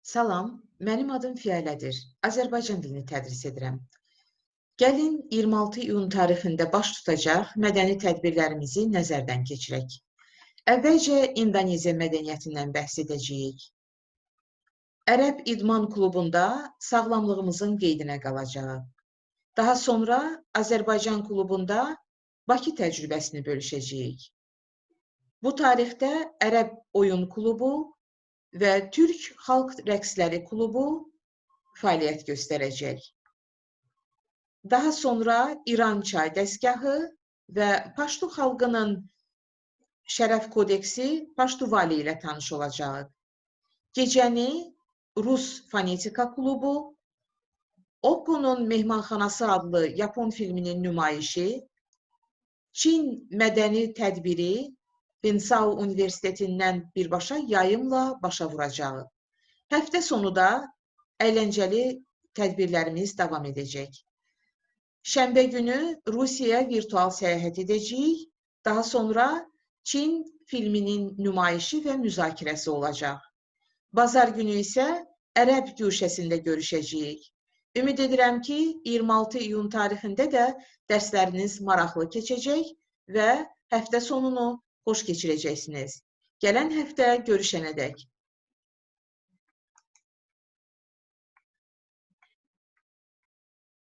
Salam, mənim adım Fiyalədir. Azərbaycan dilini tədris edirəm. Gəlin 26 iyun tarixində baş tutacaq mədəni tədbirlərimizi nəzərdən keçirək. Əvvəlcə İndoneziya mədəniyyətindən bəhs edəcəyik. Ərəb İdman klubunda sağlamlığımızın qeydinə qalacaq. Daha sonra Azərbaycan klubunda Bakı təcrübəsini bölüşəcəyik. Bu tarixdə Ərəb Oyun klubu və Türk Xalq Rəqsləri klubu fəaliyyət göstərəcək. Daha sonra İran çay dəstgahı və Paştu xalqının şərəf kodeksi Paştuvali ilə tanış olacaq. Gecəni Rus Fonetika klubu, Okko'nun Mehmanxanası adlı Yapon filminin nümayişi, Çin mədəni tədbiri Bensao Universitetindən birbaşa yayımla başa vuracaq. Həftə sonu da əyləncəli tədbirlərimiz davam edəcək. Şənbə günü Rusiyaya virtual səyahət edəcəyik. Daha sonra Çin filminin nümayişi və müzakirəsi olacaq. Bazar günü isə Ərəb güşəsində görüşəcəyik. Ümid edirəm ki, 26 iyun tarixində də dərsləriniz maraqlı keçəcək və həftə sonunu xoş keçirəcəksiniz. Gələn həftə görüşənədək.